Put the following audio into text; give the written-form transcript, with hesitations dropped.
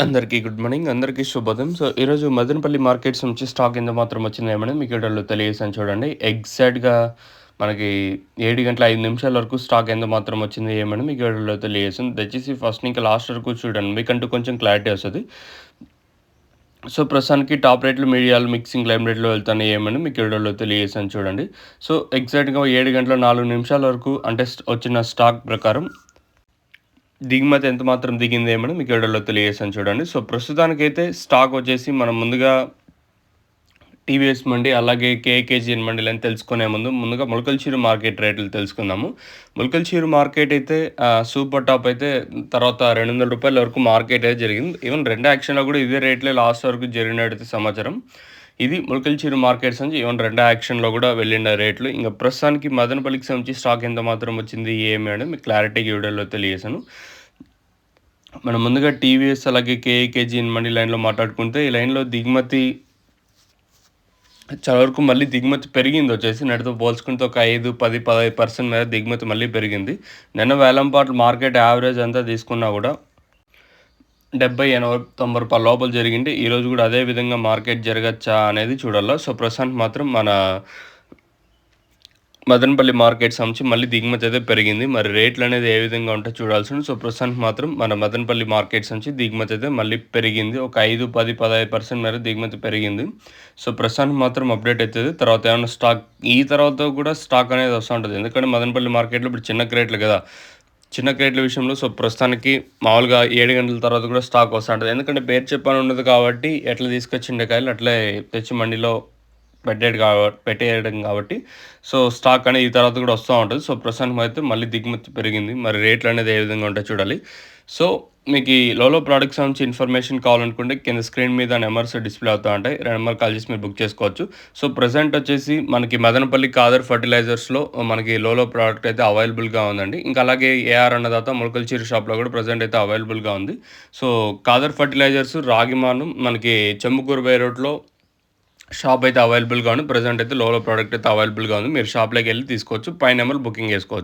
అందరికీ good morning. అందరికీ శుభోదయం. సో, ఈరోజు మదనపల్లి మార్కెట్స్ నుంచి స్టాక్ ఎంత మాత్రం వచ్చిందేమని మీకు వీడియోలో తెలియజేశాను చూడండి. ఎగ్జాక్ట్‌గా మనకి 7 గంటల 5 నిమిషాల వరకు స్టాక్ ఎంత మాత్రం వచ్చింది ఏమని మీకు వీడియోలో తెలియజేశాను. దయచేసి ఫస్ట్ నుంచి లాస్ట్ వరకు చూడండి. మీకంటూ కొంచెం క్లారిటీ వస్తది. సో, ప్రస్తుతానికి టాప్ రేట్లు, మీడియాలు, మిక్సింగ్ లైమ్ రేట్‌లో వెళ్తున్నాయి ఏమని మీకు వీడియోలో తెలియజేశాను చూడండి. సో, ఎగ్జాక్ట్‌గా 7 గంటల 4 నిమిషాల వరకు అంటే వచ్చిన స్టాక్ ప్రకారం దిగుమతి ఎంత మాత్రం దిగిందేమని మీకు వీడియోలో తెలియజేశాను చూడండి. సో, ప్రస్తుతానికైతే స్టాక్ వచ్చేసి మనం ముందుగా టీవీఎస్ మండి, అలాగే కేకేజీఎన్ మండీలని తెలుసుకునే ముందుగా మొలకల్చూరు మార్కెట్ రేట్లు తెలుసుకుందాము. మొలకల్చూరు మార్కెట్ అయితే సూపర్ టాప్ అయితే తర్వాత రూ. 200 వరకు మార్కెట్ అయితే జరిగింది. ఈవెన్ 2 యాక్షన్‌లో కూడా ఇదే రేట్లే లాస్ట్ వరకు జరిగినట్టయితే సమాచారం. ఇది మొలకల్చూరు మార్కెట్స్ నుంచి ఈవెన్ 2 యాక్షన్‌లో కూడా వెళ్ళిన రేట్లు. ఇంక ప్రస్తుతానికి మదనపల్లికి సంబంధించి స్టాక్ ఎంత మాత్రం వచ్చింది ఏమి అని మీకు క్లారిటీగా వీడియోలో తెలియజేశాను. మనం ముందుగా టీవీఎస్ అలాగే కేకేజీఎన్ మండి లైన్‌లో మాట్లాడుకుంటే ఈ లైన్‌లో దిగుమతి చాలా వరకు మళ్ళీ దిగుమతి పెరిగిందొచ్చేసి నిన్నటితో పోల్చుకుంటే ఒక 5, 10, 15% మేర దిగుమతి మళ్ళీ పెరిగింది. నిన్న వేలంపాట్లు మార్కెట్ యావరేజ్ అంతా తీసుకున్నా కూడా 70, 80, 90 రూపాయల లోపల జరిగింది. ఈరోజు కూడా అదే విధంగా మార్కెట్ జరగచ్చా అనేది చూడాలా. సో, ప్రస్తుతానికి మాత్రం మన మదనపల్లి మార్కెట్ సంబంధించి మళ్ళీ దిగుమతి అయితే పెరిగింది. మరి రేట్లు అనేది ఏ విధంగా ఉంటే చూడాల్సి ఉంది. సో, ప్రస్తుతానికి మాత్రం మన మదనపల్లి మార్కెట్స్ నుంచి దిగుమతి అయితే మళ్ళీ పెరిగింది. ఒక 5, 10, 15% మేర దిగుమతి పెరిగింది. సో, ప్రస్తుతానికి మాత్రం అప్డేట్ అవుతది. తర్వాత ఏమన్నా స్టాక్ ఈ తర్వాత కూడా స్టాక్ అనేది వస్తూ ఉంటుంది. ఎందుకంటే మదనపల్లి మార్కెట్‌లో ఇప్పుడు చిన్న క్రేట్లు కదా! చిన్న క్రేట్ల విషయంలో సో, ప్రస్తుతానికి మామూలుగా 7 గంటల తర్వాత కూడా స్టాక్ వస్తూ ఉంటది. ఎందుకంటే పేరు చెప్పని ఉండదు కాబట్టి ఎట్లా తీసుకొచ్చిండే కాయలు అట్లే తెచ్చి మండిలో పెట్టేయడం కాబట్టి సో, స్టాక్ అనేది ఈ తర్వాత కూడా వస్తూ ఉంటది. సో, ప్రస్తుతానికి అయితే మళ్ళీ దిగుమతి పెరిగింది. మరి రేట్లు అనేది ఏ విధంగా ఉంటాయో చూడాలి. సో, మీకు ఈ లోలో ప్రొడక్ట్స్ సంబంధించి ఇన్ఫర్మేషన్ కావాలనుకుంటే కింద స్క్రీన్ మీద నెంబర్స్ డిస్‌ప్లే అవుతా ఉంటాయి. నెంబర్ కాల్ చేసి మీరు బుక్ చేసుకోవచ్చు. సో, ప్రెజెంట్ వచ్చేసి మనకి మదనపల్లి కాదర్ ఫర్టిలైజర్స్‌లో మనకి లోలో ప్రోడక్ట్ అయితే అవైలబుల్‌గా ఉందండి. ఇంకా అలాగే ఏఆర్ అన్నదాత మొలకల్చూరు షాప్‌లో కూడా ప్రెజెంట్ అయితే అవైలబుల్‌గా ఉంది. సో, కాదర్ ఫర్టిలైజర్స్ రాగిమానం మనకి చెంబుకూరు బై రోడ్‌లో షాప్ అయితే అవైలబుల్‌గా ఉంది. ప్రెజెంట్ అయితే లోలో ప్రోడక్ట్ అయితే అవైలబుల్‌గా ఉంది. మీరు షాప్‌లోకి వెళ్లి తీసుకోవచ్చు. పై నెంబర్ బుకింగ్ చేసుకోవచ్చు.